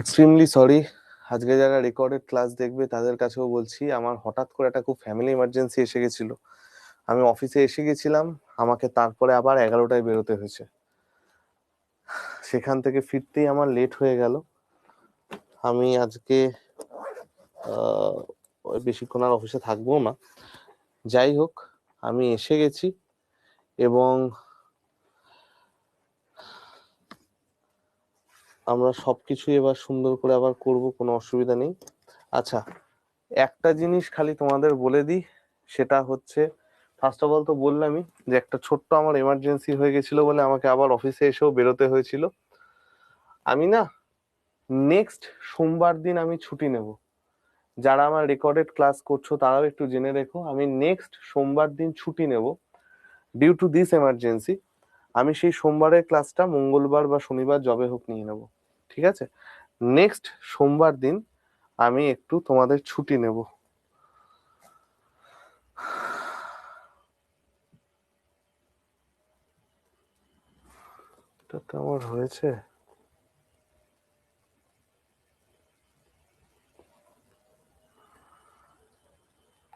Extremely sorry. আজকে যারা recorded class দেখবে তাদের কাছেও বলছি, আমার হঠাৎ করে একটা খুব ফ্যামিলি ইমার্জেন্সি এসে গেছিল। আমি অফিসে এসে গেছিলাম, আমাকে তারপরে আবার 11টায় বেরোতে হয়েছে। সেখান থেকে ফিরতেই আমার লেট হয়ে গেল। আমি আজকে ওই বেশিক্ষণ আর অফিসে থাকবো না। যাই হোক, আমি এসে গেছি এবং আমরা সবকিছু এবার সুন্দর করে আবার করব, কোনো অসুবিধা নেই। আচ্ছা, একটা জিনিস খালি তোমাদের বলে দিই, সেটা হচ্ছে ফার্স্ট অফ অল তো বললামই যে একটা ছোট্ট আমার এমার্জেন্সি হয়ে গেছিল বলে আমাকে আবার অফিসে এসেও বেরোতে হয়েছিল। আমি না, নেক্সট সোমবার দিন আমি ছুটি নেব। যারা আমার রেকর্ডেড ক্লাস করছো তারাও একটু জেনে রেখো, আমি নেক্সট সোমবার দিন ছুটি নেব ডিউ টু দিস এমার্জেন্সি। আমি সেই সোমবারের ক্লাসটা মঙ্গলবার বা শনিবার যবে হোক নিয়ে নেব, ঠিক আছে? নেক্সট সোমবার দিন আমি একটু তোমাদের ছুটি নেব। এটা তো আমার হয়েছে।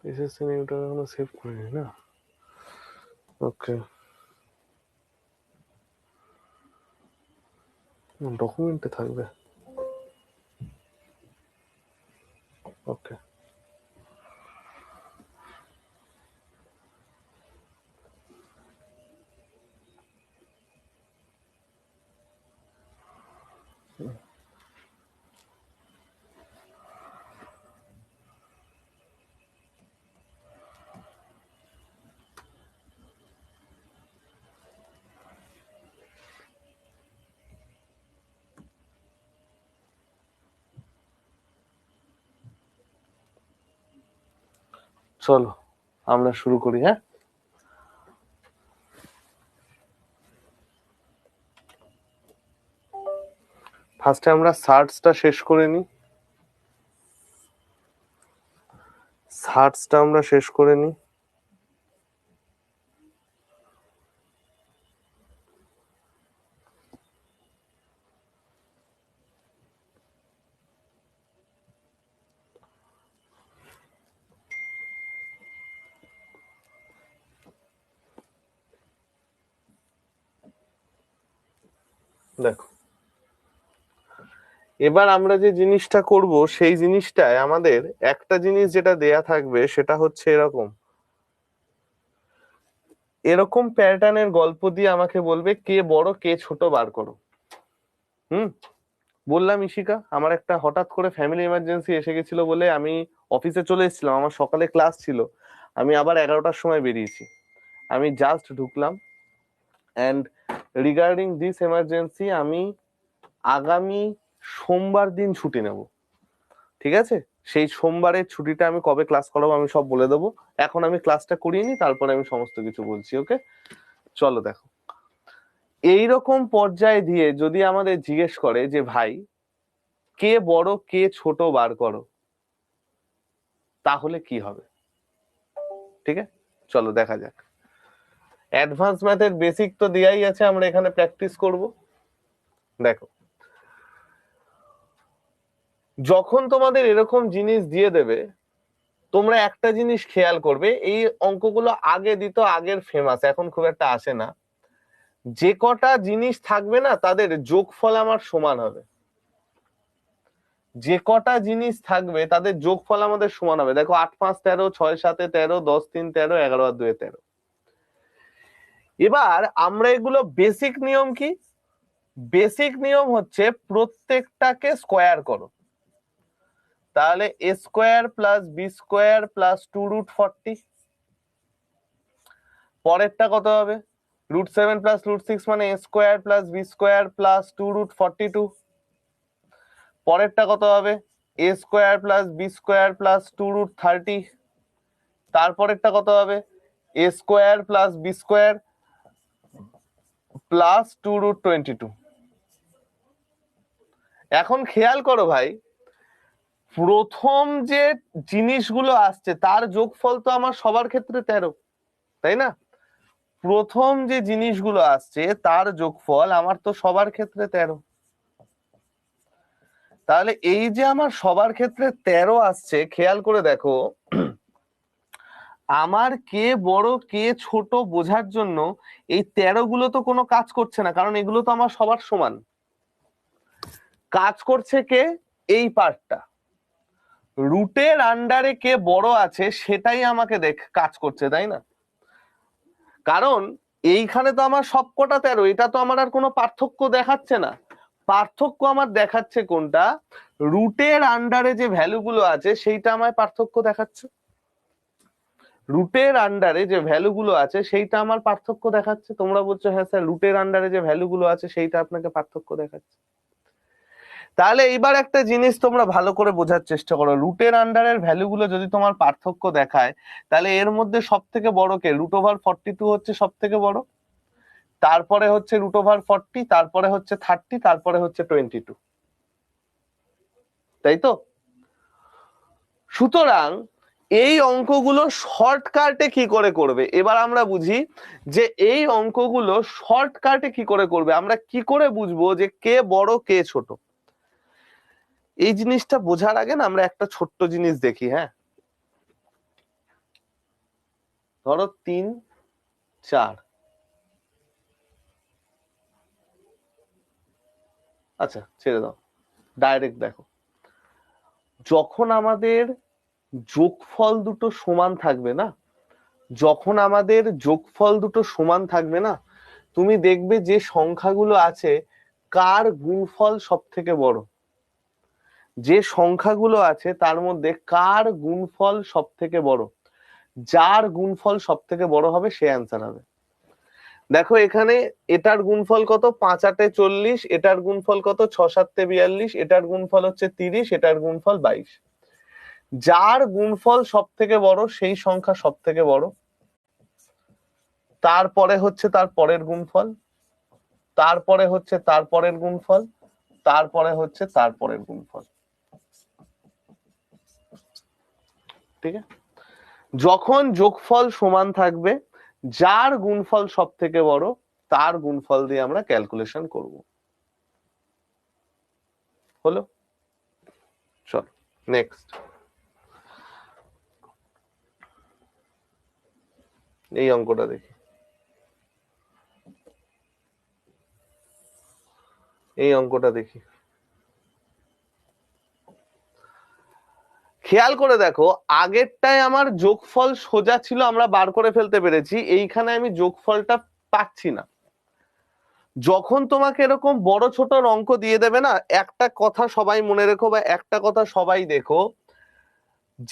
এসএসসি নেমটা এখনো সেভ করিনি না। ওকে, ডকুমেন্টে থাকবে। ওকে, চলো আমরা শুরু করি। হ্যাঁ, ফার্স্টে আমরা সার্চটা শেষ করে নিই। সার্চটা আমরা শেষ করে নিই। দেখো, এবার আমরা যে জিনিসটা করব সেই জিনিসটায় আমাদের একটা জিনিস যেটা দেয়া থাকবে সেটা হচ্ছে এরকম এরকম প্যাটার্নের গল্প দিয়ে আমাকে বলবে কে বড় কে ছোট বার করো। হুম, বললাম ইশিকা, আমার একটা হঠাৎ করে ফ্যামিলি এমার্জেন্সি এসে গেছিল বলে আমি অফিসে চলে এসেছিলাম, আমার সকালে ক্লাস ছিল। আমি আবার 11টার সময় বেরিয়েছি। আমি জাস্ট ঢুকলাম। অ্যান্ড রিগার্ডিং দিস এমার্জেন্সি আমি আগামী সোমবার দিন ছুটি নেব, ঠিক আছে? সেই সোমবারের ছুটিটা আমি কবে ক্লাস করাবো আমি সব বলে দেবো। এখন আমি ক্লাসটা করিয়ে নি, তারপরে আমি সমস্ত কিছু বলছি। ওকে, চলো দেখো, এইরকম পর্যায়ে দিয়ে যদি আমাদের জিজ্ঞেস করে যে ভাই কে বড় কে ছোট বার করো, তাহলে কি হবে? ঠিক আছে, চলো দেখা যাক। অ্যাডভান্স ম্যাথের বেসিক তো দেয়াই আছে, আমরা এখানে প্র্যাকটিস করব। দেখো, যখন তোমাদের এরকম জিনিস দিয়ে দেবে, তোমরা একটা জিনিস খেয়াল করবে, এই অঙ্কগুলো আগে দিত, আগের ফেমাস, এখন খুব একটা আসে না। যে কটা জিনিস থাকবে না তাদের যোগফল আমার সমান হবে। যে কটা জিনিস থাকবে তাদের যোগফল আমাদের সমান হবে। দেখো, 8 5 13, 6 7 13, 10 3 13, 11 আর 2 13। এবার আমরা এগুলো বেসিক নিয়ম কি? বেসিক নিয়ম হচ্ছে প্রত্যেকটাকে স্কোয়ার করো। তাহলে A square plus B square plus 2√40। পরেরটা কত হবে? √7 প্লাস √6 মানে A square plus B square plus 2√42। পরেরটা কত হবে? A square plus B square plus 2√30। তারপরেরটা কত হবে? A square plus B square plus 2√22। এখন খেয়াল করো ভাই, প্রথম যে জিনিসগুলো আসছে তার যোগফল তো আমার সবার ক্ষেত্রে 13, তাই না? প্রথম যে জিনিসগুলো আসছে তার যোগফল আমার তো সবার ক্ষেত্রে 13। তাহলে এই যে আমার সবার ক্ষেত্রে 13 আসছে, খেয়াল করে দেখো আমার কে বড় কে ছোট বোঝার জন্য এই 13 গুলো তো কোনো কাজ করছে না, কারণ এগুলো তো আমার সবার সমান। কাজ করছে কে? এই পার্টটা, রুটের আন্ডারে কে বড় আছে সেটাই আমাকে কাজ করছে, তাই না? কারণ এইখানে তো আমার সবকটা 13, এটা তো আমার আর কোনো পার্থক্য দেখাচ্ছে না। পার্থক্য আমার দেখাচ্ছে কোনটা? রুটের আন্ডারে যে ভ্যালু গুলো আছে সেইটা আমায় পার্থক্য দেখাচ্ছে। রুটের আন্ডারে যে ভ্যালু গুলো আছে সেইটা আমার পার্থক্য দেখাচ্ছে। তোমরা বলছো হ্যাঁ স্যার রুটের আন্ডারে যে ভ্যালু গুলো আছে সেইটা আপনাকে পার্থক্য দেখাচ্ছে। তাহলে এইবার একটা জিনিস তোমরা ভালো করে বোঝার চেষ্টা করো, রুটের আন্ডারের ভ্যালু গুলো যদি তোমার পার্থক্য দেখায় তাহলে এর মধ্যে সব থেকে বড় কে? √42 হচ্ছে সব থেকে বড়, তারপরে হচ্ছে √40, তারপরে হচ্ছে 30, তারপরে হচ্ছে 22, তাই তো? সুতরাং এই অঙ্কগুলো শর্টকাটে কি করে করবে? এবার আমরা বুঝি যে এই অঙ্কগুলো শর্টকাটে কি করে করবে, আমরা কি করে বুঝবো যে কে বড় কে ছোট? এই জিনিসটা বোঝার আগে না আমরা একটা ছোট্ট জিনিস দেখি। হ্যাঁ, ধরো 3, 4, আচ্ছা ছেড়ে দাও, ডাইরেক্ট দেখো, যখন আমাদের যোগফল দুটো সমান থাকবে না, যখন আমাদের যোগফল দুটো সমান থাকবে না, তুমি দেখবে যে সংখ্যাগুলো আছে কার গুণফল সব থেকে বড়, যে সংখ্যাগুলো আছে তার মধ্যে কার গুণফল সব থেকে বড়, যার গুণফল সব থেকে বড় হবে সে অ্যান্সার হবে। দেখো এখানে এটার গুণফল কত? 5 8 40, এটার গুণফল কত? 6 7 42, এটার গুণফল হচ্ছে 30, এটার গুণফল 22। যার গুণফল সব থেকে বড় সেই সংখ্যা সব থেকে বড়, তারপরে হচ্ছে তার পরের গুণফল, তারপরে হচ্ছে তার পরের গুণফল, তারপরে হচ্ছে তার পরের গুণফল। ঠিক আছে? যখন যোগফল সমান থাকবে, যার গুণফল সব থেকে বড় তার গুণফল দিয়ে আমরা ক্যালকুলেশন করব। হলো? চল নেক্সট, এই অঙ্কটা দেখি। এই অঙ্কটা দেখি, খেয়াল করে দেখো, আগেরটায় আমার যোগফল সোজা ছিল, আমরা বার করে ফেলতে পেরেছি, এইখানে আমি যোগফলটা পাচ্ছি না। যখন তোমাকে এরকম বড় ছোট অঙ্ক দিয়ে দেবে না, একটা কথা সবাই মনে রেখো বা একটা কথা সবাই দেখো,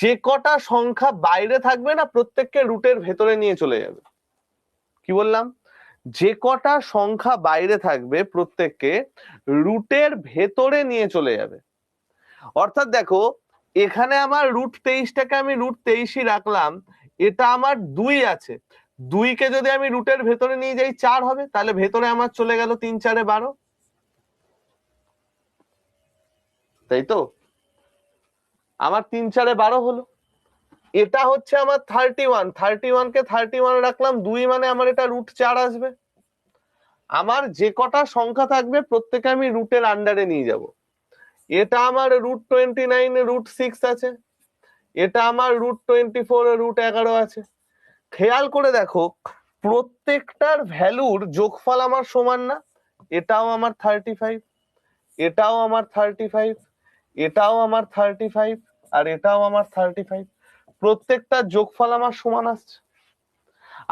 যে কটা সংখ্যা বাইরে থাকবে না প্রত্যেককে রুটের ভেতরে নিয়ে চলে যাবে। কি বললাম? যে কটা সংখ্যা বাইরে থাকবে প্রত্যেককে রুটের ভেতরে নিয়ে চলে যাবে। অর্থাৎ দেখো এখানে আমার √23টাকে আমি √23ই রাখলাম, এটা আমার 2 আছে, 2কে যদি আমি রুটের ভেতরে নিয়ে যাই 4 হবে, তাহলে ভেতরে আমার চলে গেল 3 4 12, তাই তো? আমার 3 4 12 হলো। এটা হচ্ছে আমার 31, 31কে 31 রাখলাম, 2 মানে আমার এটা √4 আসবে। আমার যে কটা সংখ্যা থাকবে প্রত্যেকে আমি রুটের আন্ডারে নিয়ে যাব। এটা আমার √29 √6 আছে, এটা আমার √24 √11 আছে। খেয়াল করে দেখো প্রত্যেকটার ভ্যালুর যোগফল আমার সমান না, এটাও আমার 35, এটাও আমার 35, এটাও আমার 35, আর এটাও আমার 35, প্রত্যেকটার যোগফল আমার সমান আসছে।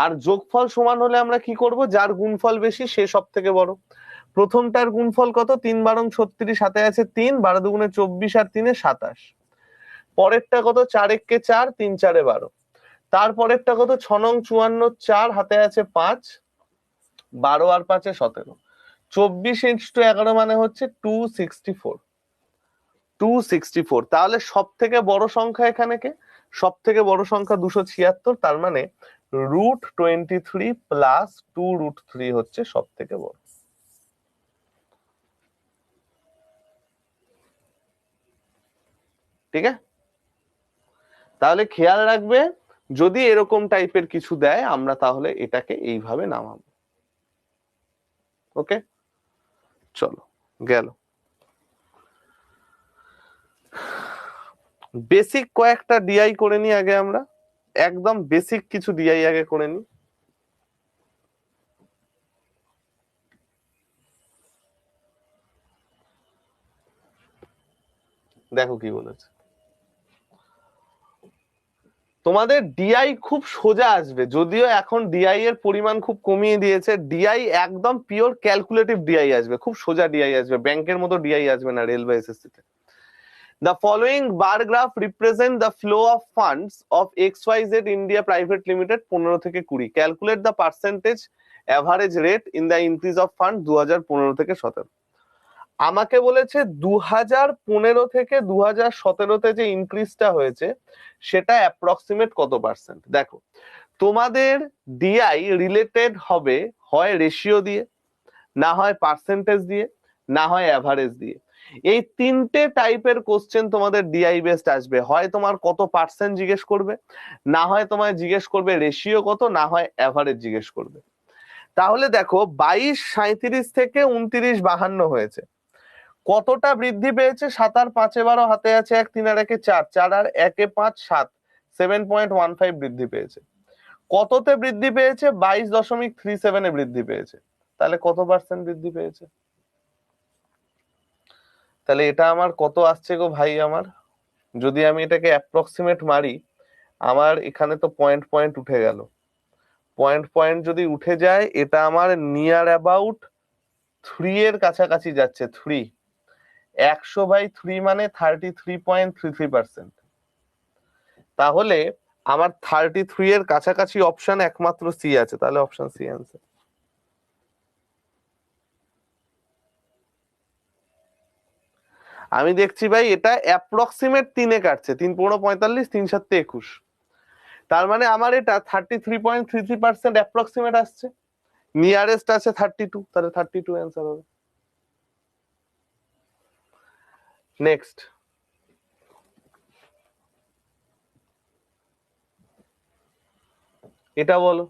আর যোগফল সমান হলে আমরা কি করব? যার গুণফল বেশি সে সব থেকে বড়। প্রথমটার গুণফল কত? 3 12 36, সাথে আছে 3, 12 দুগুণে 24 আর 3 27। পরেরটা কত? 4 1 4, 3 4 12। তারপরেরটা কত? 6 9 54, 4 হাতে আছে 5, 12 আর 5 17। 24 × 11 মানে হচ্ছে 264, 264। তাহলে সব থেকে বড় সংখ্যা এখানে কে? সব থেকে বড় সংখ্যা 276, তার মানে √23 প্লাস 2√3 হচ্ছে সব থেকে বড়। ঠিক আছে? তাহলে খেয়াল রাখবে যদি এরকম টাইপের কিছু দেয় আমরা তাহলে এটাকে এইভাবে নামাবো। ওকে, চলো গেল। বেসিক কয়েকটা ডিআই করে নি আগে আমরা, একদম বেসিক কিছু ডিআই আগে করে নি। দেখো কি বলেছে, তোমাদের ডিআই খুব সোজা আসবে, যদিও এখন ডিআই এর পরিমাণ খুব কমিয়ে দিয়েছে। ডিআই একদম পিওর ক্যালকুলেটিভ ডিআই আসবে, খুব সোজা ডিআই আসবে, ব্যাংকের মতো ডিআই আসবে না রেল বা এসএসসি তে। The following bar graph represent the flow of funds of XYZ India Private Limited 15 থেকে 20. Calculate the percentage average rate in the increase of fund 2015 থেকে 17। আমাকে বলেছে 2015 থেকে 2017তে যে ইনক্রিজটা হয়েছে সেটা অ্যাপ্রক্সিমেট কত পার্সেন্ট। দেখো, তোমাদের ডিআই রিলেটেড হবে হয় রেশিও দিয়ে, না হয় পার্সেন্টেজ দিয়ে, না হয় অ্যাভারেজ দিয়ে। এই তিনটে টাইপের কোশ্চেন তোমাদের ডিআই বেসড আসবে, হয় তোমার কত পার্সেন্ট জিজ্ঞেস করবে, না হয় তোমায় জিজ্ঞেস করবে রেশিও কত, না হয় অ্যাভারেজ জিজ্ঞেস করবে। তাহলে দেখো 2237 থেকে 2952 হয়েছে, কতটা বৃদ্ধি পেয়েছে? 7 আর 5 12 হাতে আছে 1, 3 আর 1 4, 4 আর 1 5 7, 7.15 বৃদ্ধি পেয়েছে। কততে বৃদ্ধি পেয়েছে? 22.37 এ বৃদ্ধি পেয়েছে। তাহলে কত পার্সেন্ট বৃদ্ধি পেয়েছে? তাহলে এটা আমার কত আসছে গো ভাই আমার? যদি আমি এটাকে অ্যাপ্রক্সিমেট মারি, আমার এখানে তো পয়েন্ট পয়েন্ট উঠে গেল। পয়েন্ট পয়েন্ট যদি উঠে যায়, এটা আমার নিয়ার অ্যাবাউট 3 এর কাছাকাছি যাচ্ছে। 3, 100/3 মানে 33.33%। তাহলে আমার 33 এর কাছাকাছি অপশন একমাত্র সি আছে, তাহলে অপশন সি অ্যান্সার। আমি দেখছি ভাই এটা অ্যাপ্রক্সিমেট 3-এ কাটছে, 3 15 45, 3 7 21। তার মানে আমার এটা 33.33% অ্যাপ্রক্সিমেট আসছে, নিয়ারেস্ট আছে 32, তাহলে 32 অ্যান্সার হবে। নেক্সট, এটা বলো,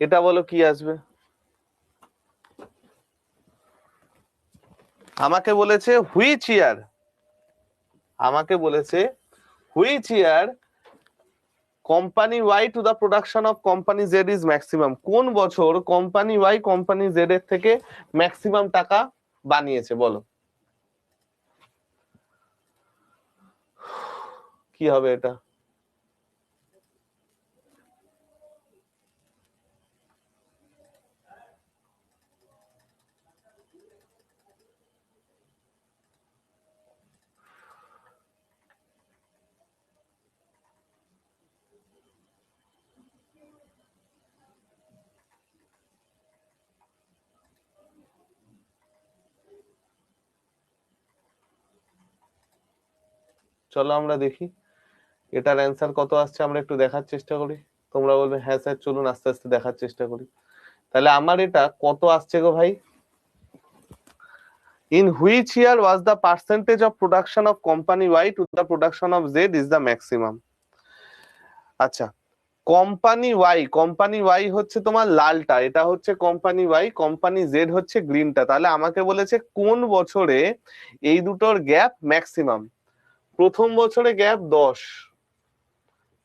এটা বলো কি আসবে। আমাকে বলেছে হুইচ ইয়ার, আমাকে বলেছে which year company Y to the production of company Z is maximum. কোন বছর কোম্পানি ওয়াই কোম্পানি জেড এর থেকে ম্যাক্সিমাম টাকা বানিয়েছে বলো, কি হবে এটা? চলো আমরা দেখি এটার অ্যান্সার কত আসছে, আমরা একটু দেখার চেষ্টা করি। তোমরা বলবে হ্যাঁ স্যার চলুন আস্তে আস্তে দেখার চেষ্টা করি। তাহলে আমার এটা কত আসছে গো ভাই? In which year was the percentage of production of company Y to the production of Z is the maximum? আচ্ছা, কোম্পানি ওয়াই হচ্ছে তোমার লালটা, এটা হচ্ছে কোম্পানি ওয়াই, কোম্পানি জেড হচ্ছে গ্রিনটা। তাহলে আমাকে বলেছে কোন বছরে এই দুটোর গ্যাপ ম্যাক্সিমাম। প্রথম বছরে গ্যাপ 10,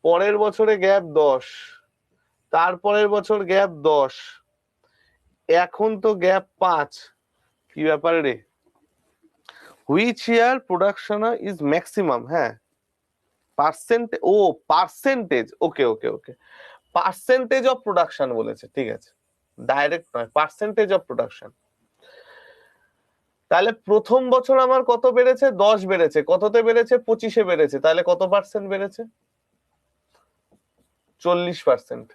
পরের বছরে গ্যাপ 10, তারপরের বছর গ্যাপ 10, এখন তো গ্যাপ 5। কি ব্যাপার রে? Which year production is maximum, হ্যাঁ পার্সেন্ট, ও percentage, okay okay okay, percentage of production বলেছে, ঠিক আছে, ডাইরেক্ট নয়, পার্সেন্টেজ অফ প্রোডাকশন। তাহলে প্রথম বছর আমার কত বেড়েছে? 10 বেড়েছে। কততে বেড়েছে? 25-এ বেড়েছে। তাহলে কত পার্সেন্ট বেড়েছে? 40%।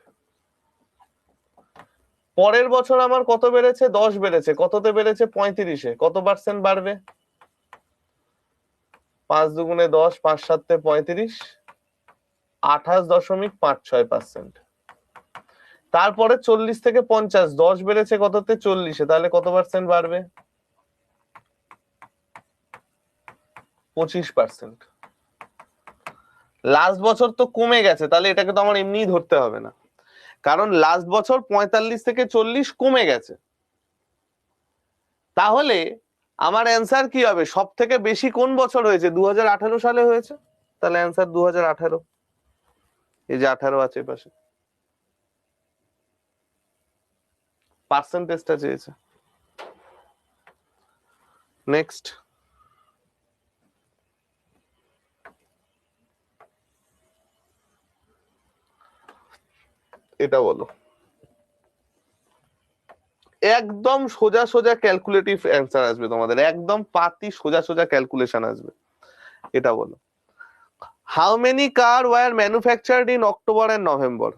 পরের বছর আমার কত বেড়েছে? 10 বেড়েছে। কততে বেড়েছে? 35-এ। কত পার্সেন্ট বাড়বে? 5 দুগুণে 10, 5 7 35, 28.56%। তারপরে 40 থেকে 50, 10 বেড়েছে কততে? 40-এ। তাহলে কত পার্সেন্ট বাড়বে? 25%। লাস্ট বছর তো কমে গেছে, তাহলে এটাকে তো আমার এমনিই ধরতে হবে না, কারণ লাস্ট বছর 45 থেকে 40 কমে গেছে। তাহলে আমার অ্যান্সার কি হবে? সব থেকে বেশি কোন বছর হয়েছে? 2018 সালে হয়েছে, তাহলে অ্যান্সার 2018। এই যে 18 আছে পাশে, পার্সেন্টেজটা চেয়েছে। নেক্সট, এটা বলো। একদম সোজা সোজা ক্যালকুলেটিভ অ্যান্সার আসবে তোমাদের, একদম পাতি সোজা সোজা ক্যালকুলেশন আসবে। এটা বলো, how many car were manufactured in October and November?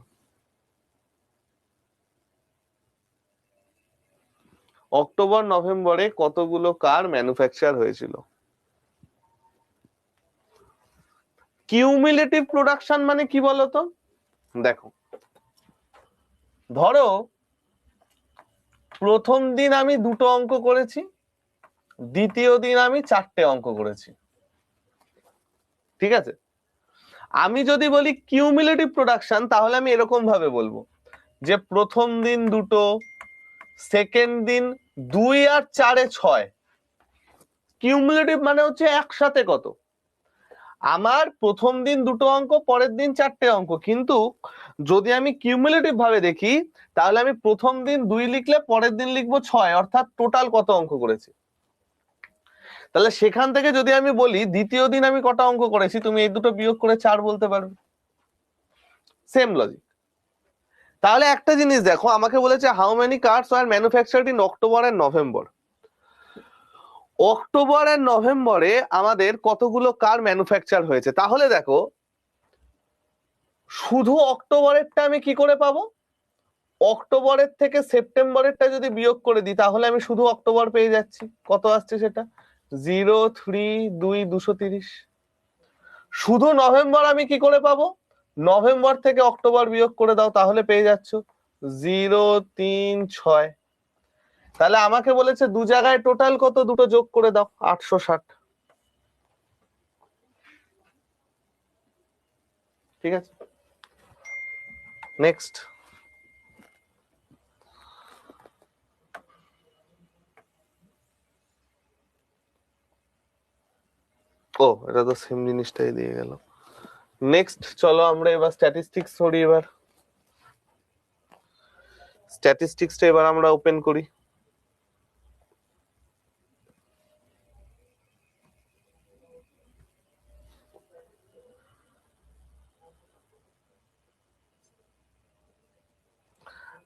October নভেম্বরে কতগুলো কার ম্যানুফ্যাকচার হয়েছিল? কিউমুলেটিভ প্রোডাকশন মানে কি বলতো? দেখো, ধরো প্রথম দিন আমি 2টো অঙ্ক করেছি, দ্বিতীয় দিন আমি 4টে অঙ্ক করেছি, ঠিক আছে? আমি যদি বলি কিউমুলেটিভ প্রোডাকশন, তাহলে আমি এরকম ভাবে বলবো যে প্রথম দিন 2টো, সেকেন্ড দিন 2 আর 4 6। কিউমুলেটিভ মানে হচ্ছে একসাথে কত। আমার প্রথম দিন 2টো অঙ্ক, পরের দিন 4টে অঙ্ক, কিন্তু যদি আমি কিউমুলেটিভ ভাবে দেখি, তাহলে আমি প্রথম দিন 2 লিখলে পরের দিন লিখবো 6, অর্থাৎ টোটাল কত অঙ্ক করেছি। তাহলে সেখান থেকে যদি আমি বলি দ্বিতীয় দিন আমি কটা অঙ্ক করেছি, তুমি এই দুটো বিয়োগ করে 4 বলতে পারবে। Same logic. তাহলে একটা জিনিস দেখো, আমাকে বলেছে how many cars are manufactured in October and November. October আর নভেম্বরে আমাদের কতগুলো কার ম্যানুফ্যাকচার হয়েছে, তাহলে দেখো শুধু অক্টোবরেরটা আমি কি করে পাবো? অক্টোবরের থেকে সেপ্টেম্বরেরটা যদি বিয়োগ করে দিই, তাহলে আমি শুধু অক্টোবর পেয়ে যাচ্ছি। কত আসছে সেটা? 0, 3, 2, 230। শুধু নভেম্বর আমি কি করে পাবো? নভেম্বর থেকে অক্টোবর বিয়োগ করে দাও, তাহলে পেয়ে যাচ্ছ 0, 3, 6। তাহলে আমাকে বলেছে দু জায়গায় টোটাল কত, দুটো যোগ করে দাও, 860। ঠিক আছে, নেক্সট। ও, এটা তো সেম জিনিসটাই দিয়ে গেল। নেক্সট, চলো আমরা এবার স্ট্যাটিস্টিক্স করি। এবার স্ট্যাটিস্টিক্সটা এবার আমরা ওপেন করি।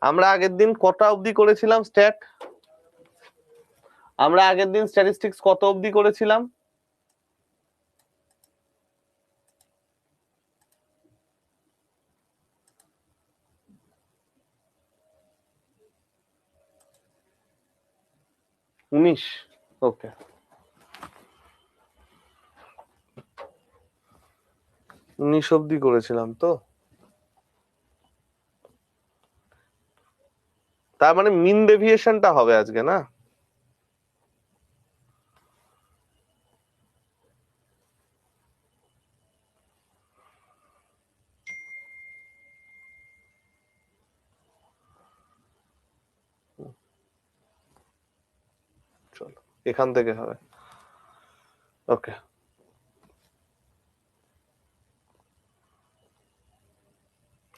আমরা আগের দিন কটা অবধি করেছিলাম স্ট্যাট? আমরা আগের দিন স্ট্যাটিস্টিক্স কত অবধি করেছিলাম? উনিশ। ওকে, 19 অবধি করেছিলাম তো। তার মানে মিন ডেভিয়েশনটা হবে আজকে, না? চলো, এখান থেকে হবে। ওকে,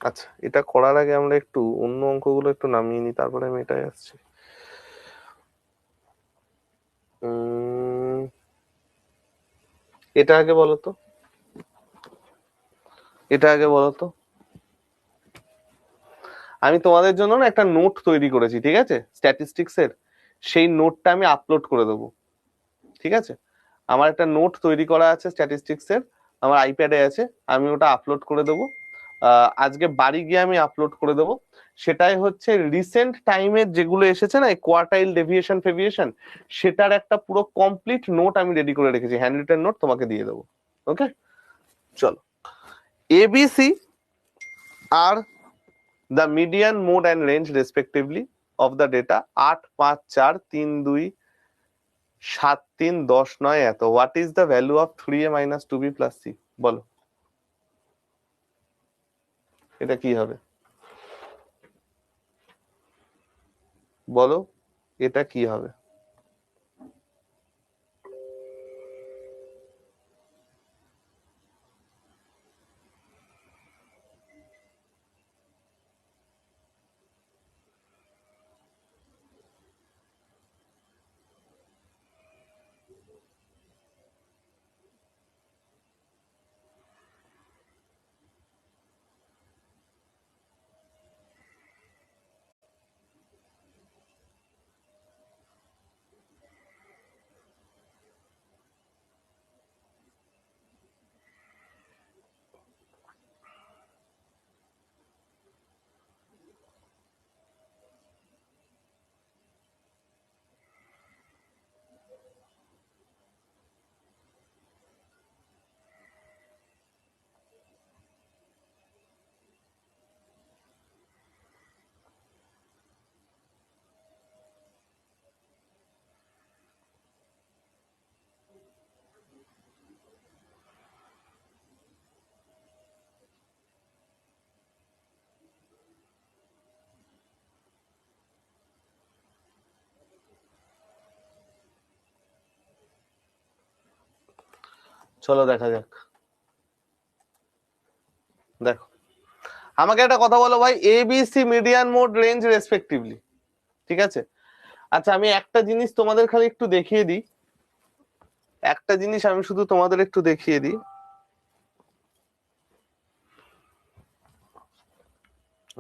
আচ্ছা, এটা করার আগে আমরা একটু অন্য অঙ্কগুলো একটু নামিয়ে নিই, তারপরে আমি এটাই আসছি। এটা আগে বলো তো, এটা আগে বলো তো। আমি তোমাদের জন্য না একটা নোট তৈরি করেছি, ঠিক আছে, স্ট্যাটিস্টিক্স এর। সেই নোটটা আমি আপলোড করে দেবো, ঠিক আছে? আমার একটা নোট তৈরি করা আছে স্ট্যাটিস্টিক্স এর, আমার আইপ্যাডে আছে, আমি ওটা আপলোড করে দেবো। আজকে বাড়ি গিয়ে আমি আপলোড করে দেবো। সেটাই হচ্ছে রিসেন্ট টাইমের যেগুলো এসেছে না, কোয়ার্টাইল ডেভিয়েশন ফেভিয়েশন, সেটার একটা পুরো কমপ্লিট নোট আমি রেডি করে রেখেছি, হ্যান্ড রিটেন নোট, তোমাকে দিয়ে দেবো। ওকে, চলো। ABC are the median, mode and range respectively of the data 8, 5, 4, 3, 2, 7, 3, 10, 9 এত। What is the value of 3a minus 2b plus c? বলো, এটা কি হবে? বলো, এটা কি হবে? চলো দেখা যাক। দেখো, আমাকে একটা কথা বলো ভাই, ABC median mode range respectively, ঠিক আছে? আচ্ছা, আমি একটা জিনিস তোমাদের খালি একটু দেখিয়ে দিই, একটা জিনিস আমি শুধু তোমাদের একটু দেখিয়ে দিই।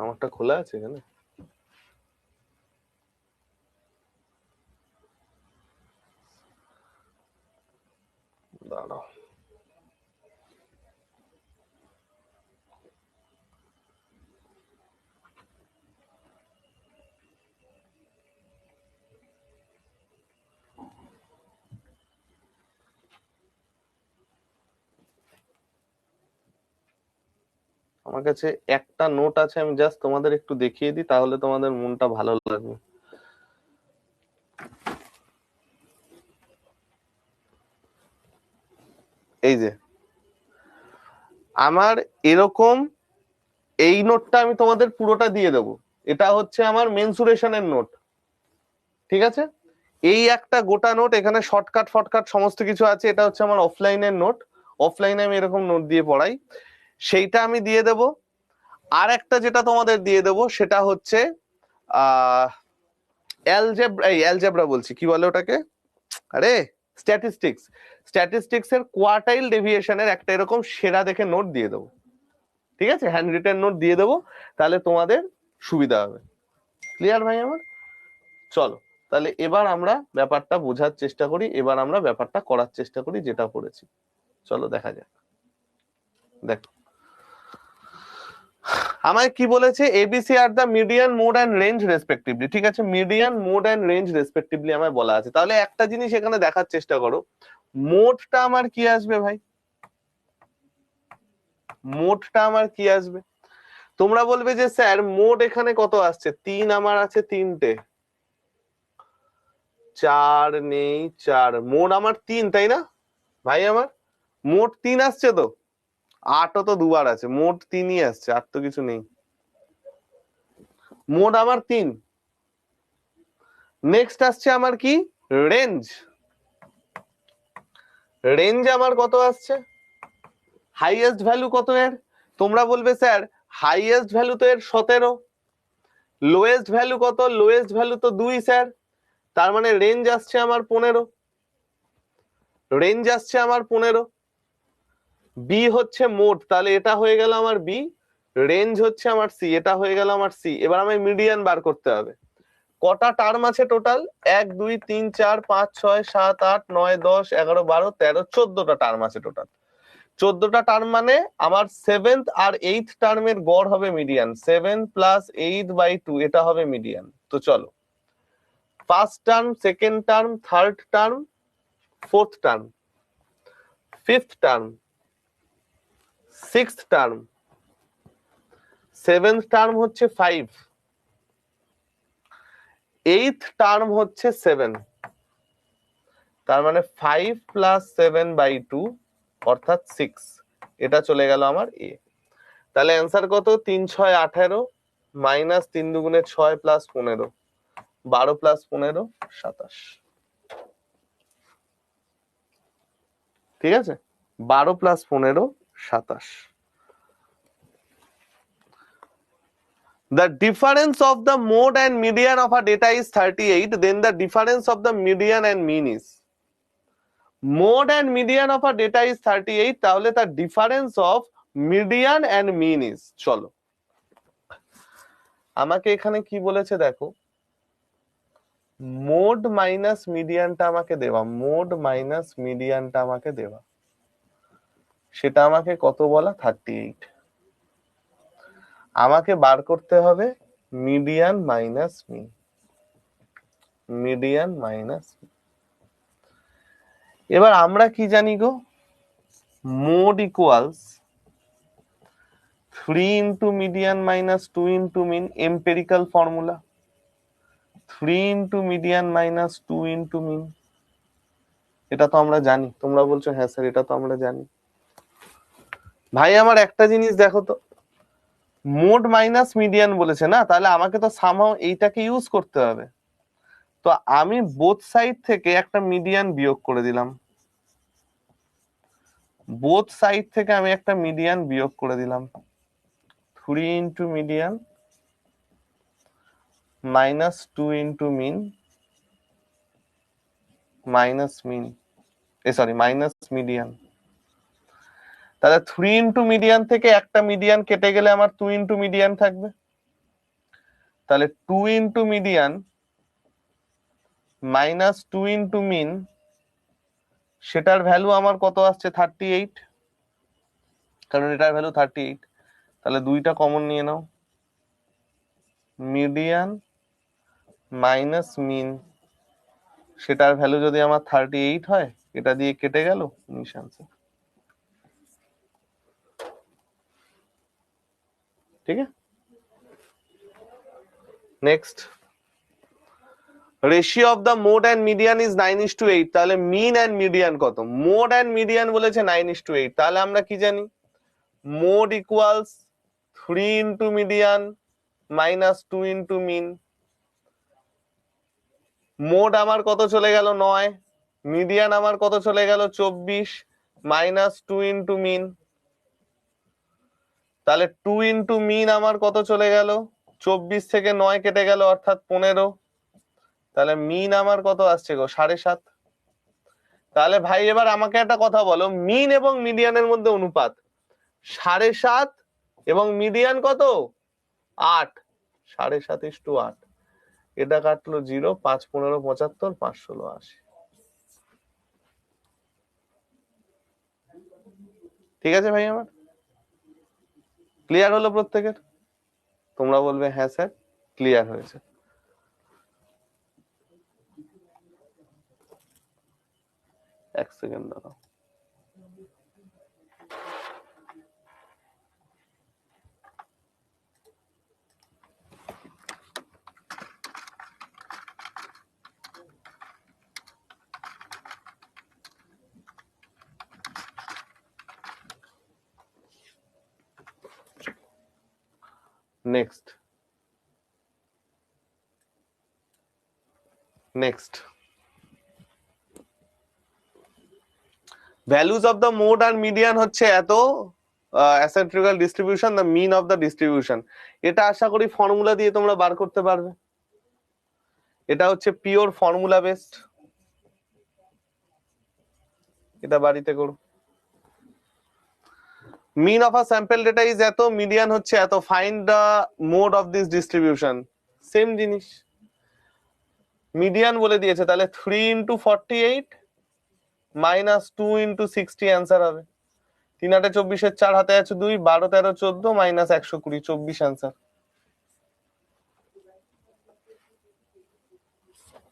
আমারটা খোলা আছে এখানে, দাঁড়াও। আমার কাছে একটা নোট আছে, আমি জাস্ট তোমাদের একটু দেখিয়ে দিই, তাহলে তোমাদের মনটা ভালো লাগবে। এই যে আমার এরকম এই নোটটা আমি তোমাদের পুরোটা দিয়ে দেবো, এটা হচ্ছে আমার মেনসুরেশনের নোট, ঠিক আছে? এই একটা গোটা নোট, এখানে শর্টকাট ফটকাট সমস্ত কিছু আছে, এটা হচ্ছে আমার অফলাইনের নোট। অফলাইনে আমি এরকম নোট দিয়ে পড়াই, সেইটা আমি দিয়ে দেব। আর একটা যেটা তোমাদের দিয়ে দেব সেটা হচ্ছে আহ অ্যালজেব্রা বলছি, কি বলে ওটাকে, আরে স্ট্যাটিস্টিক্স। স্ট্যাটিস্টিক্স এর কোয়ার্টাইল ডেভিয়েশনের একটা এরকম সেরা দেখে নোট দিয়ে দেবো, ঠিক আছে? হ্যান্ড রিটেন নোট দিয়ে দেবো, তাহলে তোমাদের সুবিধা হবে। ক্লিয়ার ভাই আমার? চলো, তাহলে এবার আমরা ব্যাপারটা বোঝার চেষ্টা করি, এবার আমরা ব্যাপারটা করার চেষ্টা করি যেটা পড়েছি। চলো দেখা যাক। দেখো, আমায় কি বলেছে, ABC are the median mode and range respectively, ঠিক আছে? Median mode and range respectively আমায় বলা আছে। তাহলে একটা জিনিস এখানে দেখার চেষ্টা করো, মোডটা আমার কি আসবে ভাই? মোডটা আমার কি আসবে? তোমরা বলবে যে স্যার মোড এখানে কত আসছে, 3 আমার আছে, 3টে, 4 নেই, 4, মোড আমার 3, তাই না ভাই? আমার মোট 3 আসছে তো, 8ও তো দুবার আছে, মোট 3ই আসছে, আর তো কিছু নেই। মোট আমার 3। নেক্সট আসছে আমার কি, রেঞ্জ। রেঞ্জ আমার কত আসছে, হাইয়েস্ট ভ্যালু কত এর? তোমরা বলবে স্যার হাইয়েস্ট ভ্যালু তো এর 17, লোয়েস্ট ভ্যালু কত? লোয়েস্ট ভ্যালু তো 2 স্যার, তার মানে রেঞ্জ আসছে আমার 15। রেঞ্জ আসছে আমার 15। বি হচ্ছে মোড, তাহলে এটা হয়ে গেল আমার বি। রেঞ্জ হচ্ছে আমার সি, এটা হয়ে গেল আমার সি। এবার আমি মিডিয়ান বার করতে হবে। কটা টার্ম আছে টোটাল? 1 2 3 4 5 6 7 8 9 10 11 12 13 14টা টার্ম আছে টোটাল। 14টা টার্ম মানে আমার 7th আর 8th টার্মের গড় হবে মিডিয়ান। 7 প্লাস 8/2 এটা হবে মিডিয়ান। তো চলো, first term, second term, third term, fourth term, fifth term, sixth term, seventh term হচ্ছে 5, এইথ টার্ম হচ্ছে 7। তার মানে 5 প্লাস 7/2 অর্থাৎ 6, এটা চলে গেল আমার এ। তাহলে অ্যান্সার কত? 3 6 18 মাইনাস 3 দুগুণে 6 প্লাস 15, 12 প্লাস 15 27, ঠিক আছে? 12 plus 15 27। The difference of the mode and median of a data is 38, then the difference of the median and mean is, mode and median of a data is 38, তাহলে তার difference of median and mean is, চলো আমাকে এখানে কি বলেছে দেখো, mode minus মিডিয়ানটা আমাকে দেওয়া, মোড মাইনাস মিডিয়ানটা আমাকে দেওয়া, সেটা আমাকে কত বলা? 38। আমাকে বার করতে হবে median minus mean, median minus. এবার আমরা কি জানি গো, mode equals 3 into median minus 2 into mean, empirical formula. 3 into median minus 2 into mean, এটা তো আমরা জানি। তোমরা বলছো হ্যাঁ স্যার এটা তো আমরা জানি। ভাই আমার একটা জিনিস দেখো তো, মোড মাইনাস মিডিয়ান বলেছে না, তাহলে আমাকে তো সামহাও এইটাকে ইউজ করতে হবে। তো আমি বোথ সাইড থেকে একটা মিডিয়ান বিয়োগ করে দিলাম, বোথ সাইড থেকে আমি একটা মিডিয়ান বিয়োগ করে দিলাম, 3 into median minus 2 into mean minus mean, sorry minus median. তাহলে 3 ইন্টু মিডিয়ান থেকে একটা মিডিয়ান কেটে গেলে আমার 2 ইন্টু মিডিয়ান থাকবে, তাহলে 2 into median minus 2 into mean, সেটার ভ্যালু আমার কত আসছে 38, কারণ এটার ভ্যালু 38। তাহলে দুইটা কমন নিয়ে নাও, মিডিয়ান মাইনাস মিন, সেটার ভ্যালু যদি আমার 38 হয়, এটা দিয়ে কেটে গেল 19 आंसर। ঠিক আছে, next, ratio of the mode and median is 9:8। তাহলে মিন এন্ড মিডিয়ান কত? মোড এন্ড মিডিয়ান বলেছে 9:8। তাহলে আমরা কি জানি, mode equals 3 into median minus 2 into mean. Mode আমার কত চলে গেল 9, মিডিয়ান আমার কত চলে গেল 24 মাইনাস 2 ইন্টু মিন। তাহলে 2 ইন্টু মিন আমার কত চলে গেল, 24 থেকে 9 কেটে গেল অর্থাৎ 15। তাহলে মিন আমার কত আসছে গো 7.5। তাহলে ভাই এবার আমাকে একটা কথা বলো, মিন এবং মিডিয়ানের মধ্যে অনুপাত 7.5 এবং মিডিয়ান কত 8, 7.5:8। এটা কাটলো 0, 5 15 75, 5 16 80। ঠিক আছে ভাই, আমার ক্লিয়ার হলো প্রত্যেকের? তোমরা বলবে হ্যাঁ স্যার ক্লিয়ার হয়েছে। এক সেকেন্ড দাঁড়াও। Next, values of the mode are median হচ্ছে এত, asymmetrical distribution the mean of the distribution. এটা আশা করি ফর্মুলা দিয়ে তোমরা বার করতে পারবে। এটা হচ্ছে পিওর ফর্মুলা বেসড, এটা বাড়িতে করো। Mean of a sample data is এত, মিডিয়ান হচ্ছে এত, find the mode of this distribution. Same জিনিস, মিডিয়ান বলে দিয়েছে, তাহলে 3 ইন্টু 48 মাইনাস 2 ইন্টু 60 অ্যান্সার হবে। 3 8 24, 4 হাতে আছে 2, 12 13 14 মাইনাস 120, 24 অ্যান্সার।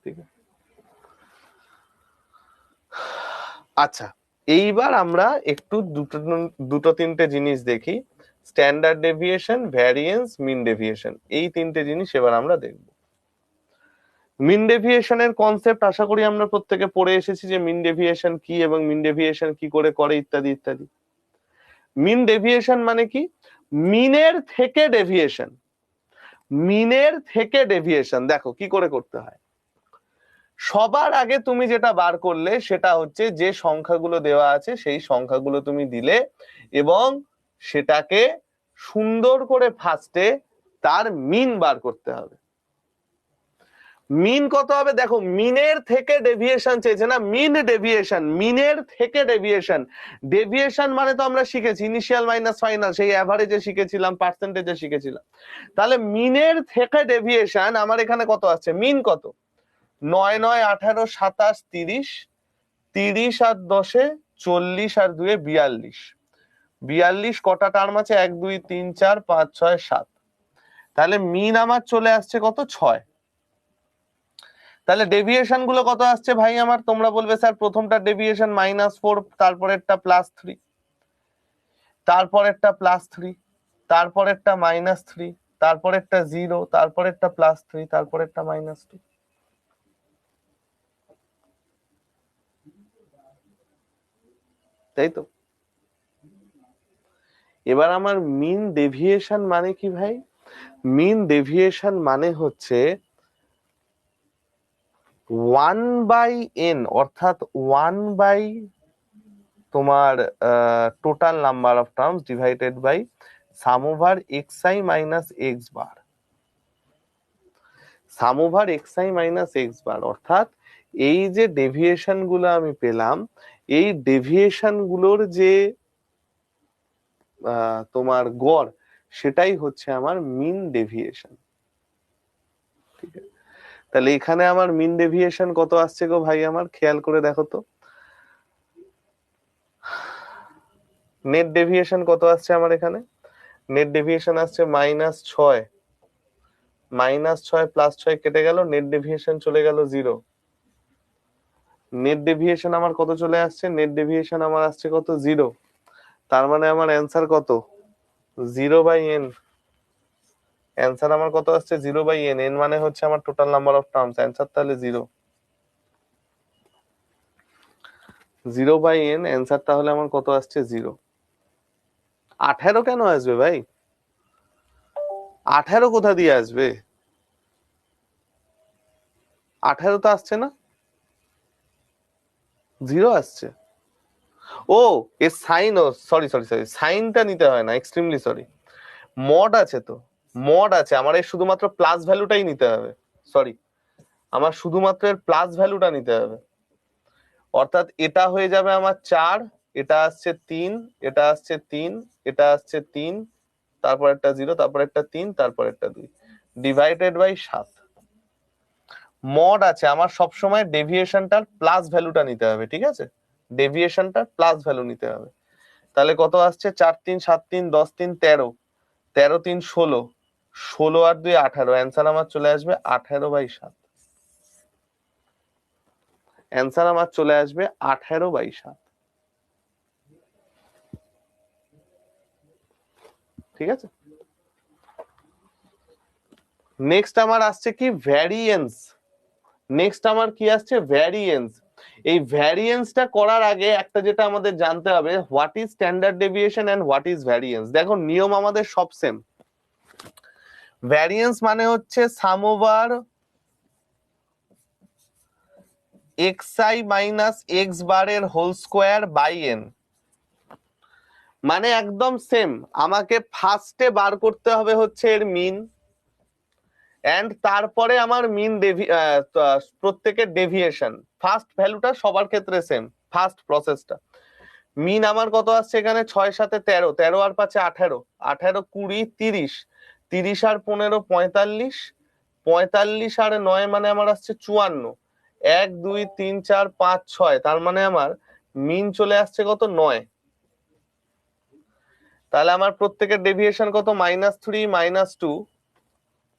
ঠিক আছে, আচ্ছা এইবার আমরা একটু দুটো তিনটে জিনিস দেখি, স্ট্যান্ডার্ড ডেভিয়েশন, ভ্যারিয়েন্স, মিন ডেভিয়েশন, এই তিনটে জিনিস এবার আমরা দেখব। মিন ডেভিয়েশনের কনসেপ্ট আশা করি আমরা প্রত্যেকে পড়ে এসেছি, যে মিন ডেভিয়েশন কি এবং মিন ডেভিয়েশন কি করে করে ইত্যাদি ইত্যাদি। মিন ডেভিয়েশন মানে কি, মিনের থেকে ডেভিয়েশন। মিনের থেকে ডেভিয়েশন দেখো কি করে করতে হয়। সবার আগে তুমি যেটা বার করলে সেটা হচ্ছে যে সংখ্যাগুলো দেওয়া আছে সেই সংখ্যাগুলো তুমি দিলে এবং সেটাকে সুন্দর করে ফার্স্টে তার মিন বার করতে হবে। মিন কত হবে দেখো, মিনের থেকে ডেভিয়েশন চেয়েছে না, মিন ডেভিয়েশন, মিনের থেকে ডেভিয়েশন। ডেভিয়েশন মানে তো আমরা শিখেছি ইনিশিয়াল মাইনাস ফাইনাল, সেই অ্যাভারেজে শিখেছিলাম, পার্সেন্টেজে শিখেছিলাম। তাহলে মিনের থেকে ডেভিয়েশন আমার এখানে কত আসছে, মিন কত, 9 9 18 27 30, 30 আর 10 40 আর 2 42, 42 কটা টার্ম আছে, 1 2 3 4 5 6 7। তাহলে মিন আমার চলে আসছে কত 6। তাহলে ডেভিয়েশন গুলো কত আসছে ভাই আমার, তোমরা বলবে স্যার প্রথমটা ডেভিয়েশন -4, তারপরেরটা +3, তারপরেরটা +3, তারপরেরটা -3, তারপরেরটা 0, তারপরেরটা +3, তারপরেরটা -2। তাই তো? এবার আমার মিন ডেভিয়েশন মানে কি ভাই, মিন ডেভিয়েশন মানে হচ্ছে 1/n, অর্থাৎ 1/, তোমার total number of terms divided by sum over xi minus x bar, sum over xi minus x bar. অর্থাৎ এই যে ডেভিয়েশন গুলো আমি পেলাম, এই ডেভিয়েশন গুলোর যে তোমার গড়, সেটাই হচ্ছে আমার মিন ডেভিয়েশন। ঠিক আছে, তাহলে এখানে আমার মিন ডেভিয়েশন কত আসছে গো ভাই আমার, খেয়াল করে দেখো তো। নেট ডেভিয়েশন কত আসছে আমার এখানে? নেট ডেভিয়েশন আসছে -6, -6 +6 কেটে গেল, নেট ডেভিয়েশন চলে গেল 0। নেট ডেভিয়েশন আমার কত চলে আসছে? নেট ডেভিয়েশন আমার আসছে কত? 0। তার মানে আমার অ্যান্সার কত? 0/n। অ্যান্সার আমার কত আসছে? 0/n। n মানে হচ্ছে আমার total number of terms, answer তাহলে 0। 0/n অ্যান্সার তাহলে আমার কত আসছে? 0। 18 কেন আসবে ভাই? 18 কোথা দিয়ে আসবে? 18 তো আসছে না, 0 আসছে। ও, এর সাইন, ও সরি সরি সরি, সাইনটা নিতে হয় না, এক্সট্রিমলি সরি। মড আছে তো, মড আছে আমার, এর শুধুমাত্র প্লাস ভ্যালুটাই নিতে হবে। সরি, আমার শুধুমাত্র এর প্লাস ভ্যালুটা নিতে হবে। অর্থাৎ এটা হয়ে যাবে আমার 4, এটা আসছে 3, এটা আসছে 3, এটা আসছে 3, তারপর একটা 0, তারপর একটা 3, তারপর একটা 2, ডিভাইডেড বাই 7। মড আছে আমার, সবসময় ডেভিয়েশনটার প্লাস ভ্যালুটা নিতে হবে। ঠিক আছে, ডেভিয়েশনটার প্লাস ভ্যালু নিতে হবে। তাহলে কত আসছে? 4 3 7 3 10 3 13, 13 3 16, 16 আর 2 18। অ্যান্সার আমার চলে আসবে 18/7। অ্যান্সার আমার চলে আসবে 18/7। ঠিক আছে, নেক্সট আমার আসছে কি? ভ্যারিয়েন্স। নেক্সট আমার কি আসছে? ভ্যারিয়েন্স। এই ভ্যারিয়েন্সটা করার আগে একটা যেটা আমাদের জানতে হবে, what is standard deviation and what is variance. দেখো নিয়ম আমাদের সব সেম। ভ্যারিয়েন্স মানে হচ্ছে sum over xi minus x বারের হোল স্কোয়ার বাই n। মানে একদম সেম, আমাকে ফার্স্টে বার করতে হবে হচ্ছে এর মিন, এন্ড তারপরে আমার মিন প্রত্যেকের ডেভিয়েশন। ফার্স্ট ভ্যালুটা সবার ক্ষেত্রে সেম, ফার্স্ট প্রসেসটা। মিন আমার কত আসছে এখানে? 6 7 13, 13 আর 5 18, 18 20 30, 30 আর 15 45, 45 আর 9 মানে আমার আসছে 54, 1 2 3 4 5 6, তার মানে আমার মিন চলে আসছে কত? 9। তাহলে আমার প্রত্যেকের ডেভিয়েশন কত? -3 -2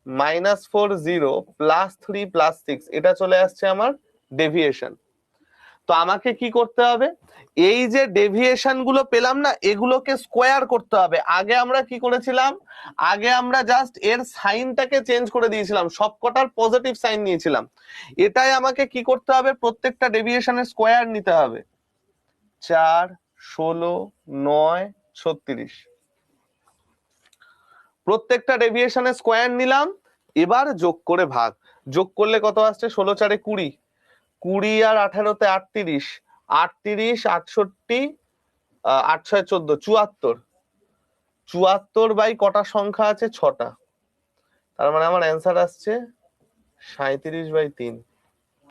-4 0 +3 +6, এটা চলে আসছে আমার ডেভিয়েশন। তো আমাকে কি করতে হবে? এই যে ডেভিয়েশন গুলো পেলাম না, এগুলোকে স্কোয়ার করতে হবে। আগে আমরা কি করেছিলাম? আগে আমরা জাস্ট এর সাইনটাকে চেঞ্জ করে দিয়েছিলাম, সবকটার পজিটিভ সাইন নিয়েছিলাম। এটাই আমাকে কি করতে হবে? প্রত্যেকটা ডেভিয়েশনের স্কোয়ার নিতে হবে। 4 16 9 36, প্রত্যেকটা ডেভিয়েশনের স্কোয়ার নিলাম। এবার যোগ করে ভাগ, যোগ করলে কত আসছে? 16 4 20, 20 আর 18 38, 38 68, 8 6 14, 74, 74 বাই কটা সংখ্যা আছে? 6টা। তার মানে আমার অ্যান্সার আসছে 37/3,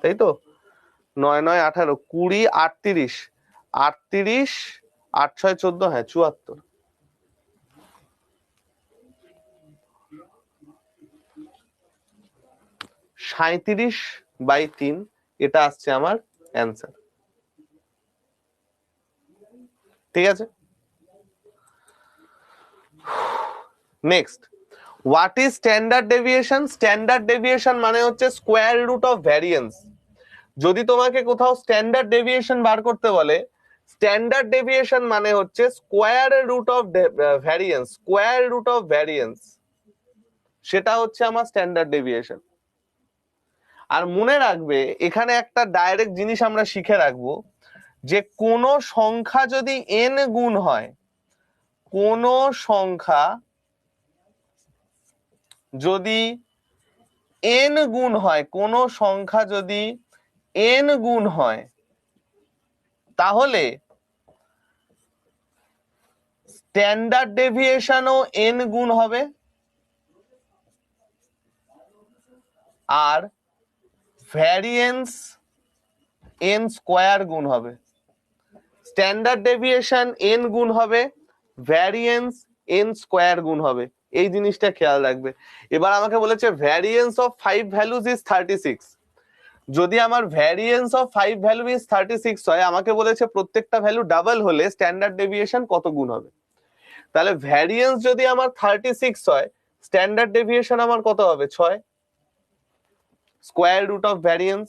তাই তো? 9 9 18, 20 38, 38 8 6 14, হ্যাঁ 74। (37/3) এটা আসছে আমার অ্যান্সার। ঠিক আছে, next, what is standard deviation? Standard deviation মানে হচ্ছে স্কোয়ার রুট অফ ভ্যারিয়েন্স। যদি তোমাকে কোথাও স্ট্যান্ডার্ড ডেভিয়েশন বার করতে বলে, স্ট্যান্ডার্ড ডেভিয়েশন মানে হচ্ছে square root of variance, square root of variance, সেটা হচ্ছে আমার স্ট্যান্ডার্ড ডেভিয়েশন। আর মনে রাখবে, এখানে একটা ডাইরেক্ট জিনিস আমরা শিখে রাখবো, যে কোন সংখ্যা যদি n গুণ হয়, কোন সংখ্যা যদি n গুণ হয়, কোন সংখ্যা যদি n গুণ হয়, তাহলে স্ট্যান্ডার্ড ডেভিয়েশনও n গুণ হবে, আর ভ্যারিয়েন্স n স্কোয়ার গুণ হবে। স্ট্যান্ডার্ড ডেভিয়েশন n গুণ হবে, ভ্যারিয়েন্স n স্কোয়ার গুণ হবে, এই জিনিসটা খেয়াল রাখবে। এবার আমাকে বলেছে ভ্যারিয়েন্স অফ 5 ভ্যালুজ ইজ 36। যদি আমার ভ্যারিয়েন্স অফ 5 ভ্যালু ইজ 36 হয়, আমাকে বলেছে প্রত্যেকটা ভ্যালু ডাবল হলে স্ট্যান্ডার্ড ডেভিয়েশন কত গুণ হবে। তাহলে ভ্যারিয়েন্স যদি আমার 36 হয়, স্ট্যান্ডার্ড ডেভিয়েশন আমার কত হবে? 6, স্কোয়ার রুট অফ ভ্যারিয়েন্স।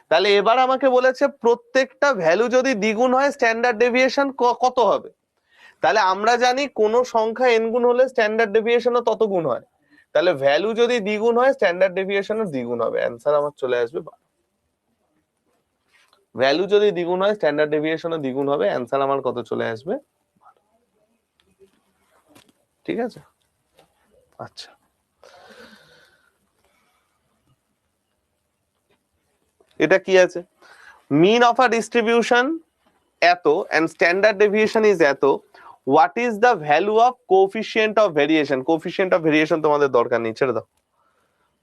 তাহলে এবার আমাকে বলেছে প্রত্যেকটা ভ্যালু যদি দ্বিগুণ হয় স্ট্যান্ডার্ড ডেভিয়েশন কত হবে। তাহলে আমরা জানি কোন সংখ্যা n গুণ হলে স্ট্যান্ডার্ড ডেভিয়েশনও তত গুণ হয়। তাহলে ভ্যালু যদি দ্বিগুণ হয় স্ট্যান্ডার্ড ডেভিয়েশনও দ্বিগুণ হবে, অ্যান্সার আমার চলে আসবে 12। ভ্যালু যদি দ্বিগুণ হয় স্ট্যান্ডার্ড ডেভিয়েশনও দ্বিগুণ হবে, অ্যান্সার আমার কত চলে আসবে? 12। ঠিক আছে, আচ্ছা। এটা কি আছে? মিন অফ আ ডিস্ট্রিবিউশন এত এন্ড স্ট্যান্ডার্ড ডেভিয়েশন ইজ এত, what is the value of coefficient of variation? Coefficient of variation তোমাদের দরকার নেই, ছেড়ে দাও।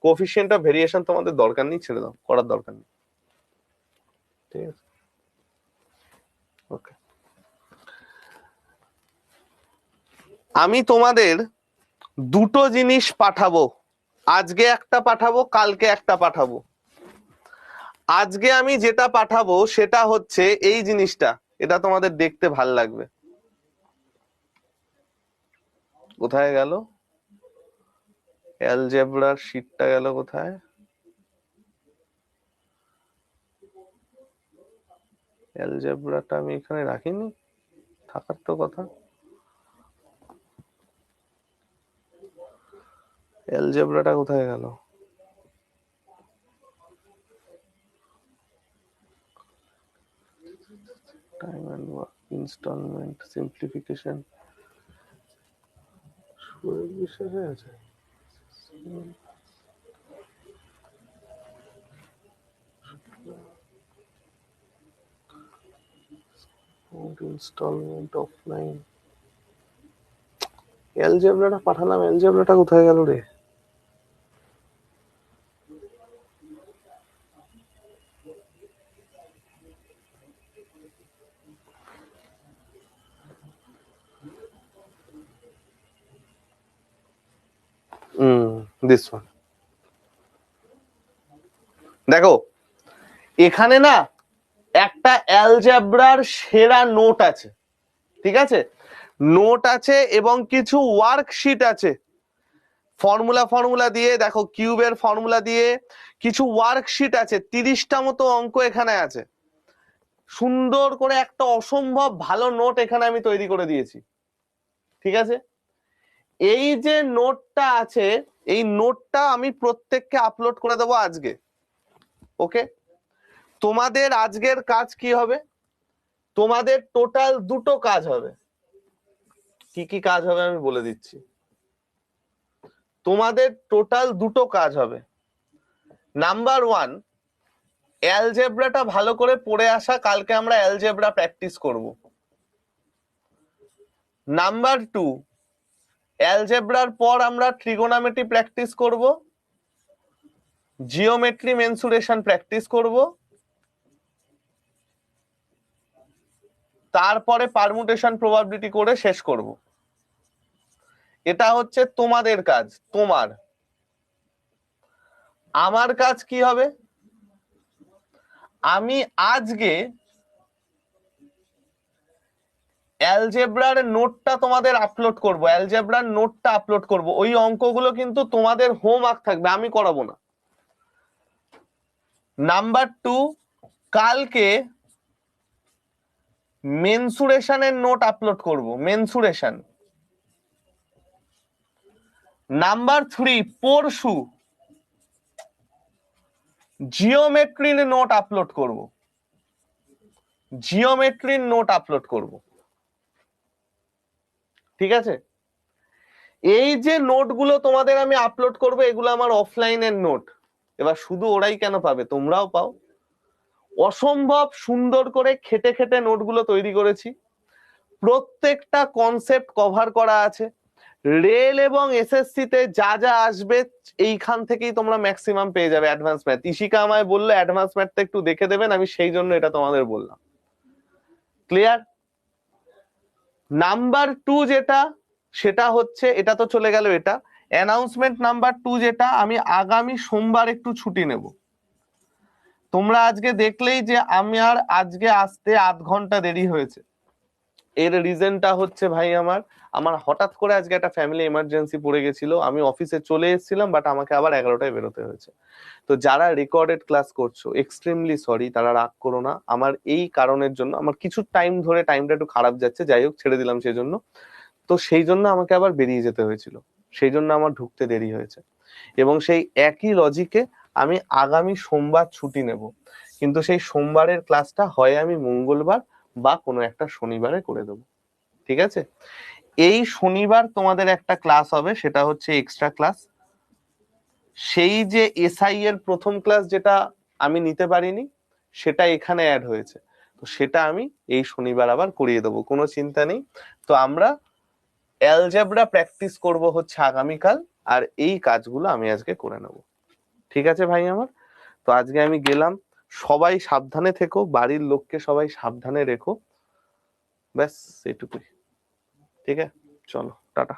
কোএফিসিয়েন্ট অফ ভেরিয়েশন তোমাদের দরকার নেই, ছেড়ে দাও, করার দরকার নেই। ঠিক আছে, ওকে। আমি তোমাদের দুটো জিনিস পাঠাবো, আজকে একটা পাঠাবো, কালকে একটা পাঠাবো। আজকে আমি যেটা পাঠাবো সেটা হচ্ছে এই জিনিসটা, এটা তোমাদের দেখতে ভাল লাগবে। কোথায় গেল অ্যালজেব্রার শীটটা? গেল কোথায়? অ্যালজেব্রাটা আমি এখানে রাখিনি, থাকার তো কথা। অ্যালজেব্রাটা কোথায় গেল? Time and work, instalment, simplification, বিষয় আছে। ইনস্টলমেন্ট অফলাইন, অ্যালজেব্রাটা পাঠালাম, অ্যালজেব্রাটা কোথায় গেল রে? This one. দেখো এখানে না একটা অ্যালজেব্রার সেরা নোট আছে, ঠিক আছে? নোট আছে এবং কিছু ওয়ার্কশিট আছে, ফর্মুলা দিয়ে, দেখো কিউবের ফর্মুলা দিয়ে কিছু ওয়ার্কশিট আছে, 30টা মতো অঙ্ক এখানে আছে। সুন্দর করে একটা অসম্ভব ভালো নোট এখানে আমি তৈরি করে দিয়েছি, ঠিক আছে? এই যে নোটটা আছে, এই নোটটা আমি প্রত্যেককে আপলোড করে দেবো আজকে, ওকে? তোমাদের আজকের কাজ কি হবে? তোমাদের টোটাল দুটো কাজ হবে। কি কি কাজ হবে আমি বলে দিচ্ছি। তোমাদের টোটাল দুটো কাজ হবে। নাম্বার 1, অ্যালজেব্রাটা ভালো করে পড়ে আসা, কালকে আমরা অ্যালজেব্রা প্র্যাকটিস করব। নাম্বার 2, অ্যালজেব্রার পর আমরা ট্রিগোনোমেট্রি প্র্যাকটিস করব, জিওমেট্রি মেনসুরেশন প্র্যাকটিস করব, তারপরে পারমুটেশন প্রবাবিলিটি করে শেষ করব। এটা হচ্ছে তোমাদের কাজ। আমার কাজ কি হবে? আমি আজকে অ্যালজেব্রার নোটটা তোমাদের আপলোড করব, অ্যালজেব্রার নোটটা আপলোড করব। ওই অঙ্কগুলো কিন্তু তোমাদের হোমওয়ার্ক থাকবে, আমি করাবো না। নাম্বার 2, কালকে মেনসুরেশনের নোট আপলোড করব, মেনসুরেশন। নাম্বার 3, পরশু জিওমেট্রির নোট আপলোড করব, জিওমেট্রির নোট আপলোড করব, ঠিক আছে? এই যে নোটগুলো তোমাদের আমি আপলোড করব, এগুলো আমার অফলাইনের নোট। এবার শুধু ওরাই কেন পাবে, তোমরাও পাও। অসম্ভব সুন্দর করে খেটে খেটে নোটগুলো তৈরি করেছি। প্রত্যেকটা কনসেপ্ট কভার করা আছে। রেল এবং এসএসসি তে যা যা আসবে এইখান থেকেই তোমরা ম্যাক্সিমাম পেয়ে যাবে অ্যাডভান্স ম্যাথ। ইশিকা আমায় বললো অ্যাডভান্স ম্যাথটা একটু দেখে দেবেন, আমি সেই জন্য এটা তোমাদের বললাম। ক্লিয়ার? নাম্বার 2 যেটা, সেটা হচ্ছে, এটা তো চলে গেল, এটা অ্যানাউন্সমেন্ট নাম্বার 2 যেটা, আমি আগামী সোমবার একটু ছুটি নেব। তোমরা আজকে দেখলেই যে আমি আর আজকে আসতে আধ ঘন্টা দেরি হয়েছে। এর রিজনটা হচ্ছে ভাই আমার হঠাৎ করে আজকে একটা ফ্যামিলি এমার্জেন্সি পড়ে গেছিল, আমি অফিসে চলে এসেছিলাম, বাট আমাকে আবার 11টায় বেরোতে হয়েছে। তো যারা রেকর্ডেড ক্লাস করছো, এক্সট্রিমলি সরি, তারা রাগ করো না, আমার এই কারণের জন্য আমার কিছু টাইম ধরে টাইমটা একটু খারাপ যাচ্ছে, যাই হোক ছেড়ে দিলাম সেই জন্য। তো সেই জন্য আমাকে আবার বেরিয়ে যেতে হয়েছিল, সেই জন্য আমার ঢুকতে দেরি হয়েছে। এবং সেই একই লজিকে আমি আগামী সোমবার ছুটি নেব, কিন্তু সেই সোমবারের ক্লাসটা হয় আমি মঙ্গলবার বা কোনো একটা শনিবারে করে দেবো। ঠিক আছে? এই শনিবার তোমাদের একটা ক্লাস হবে, সেটা হচ্ছে এক্সট্রা ক্লাস। সেই যে এসআই এর প্রথম ক্লাস যেটা আমি নিতে পারিনি, সেটা এখানে অ্যাড হয়েছে, তো সেটা আমি এই শনিবার আবার করিয়ে দেবো, কোনো চিন্তা নেই। তো আমরা অ্যালজেব্রা প্র্যাকটিস করব হচ্ছে আগামীকাল, আর এই কাজগুলো আমি আজকে করে নেব। ঠিক আছে ভাই আমার? তো আজকে আমি গেলাম, সবাই সাবধানে থেকো, বাড়ির লোককে সবাই সাবধানে রেখো, ব্যাস এটুকুই। ঠিক আছে, চলো টাটা।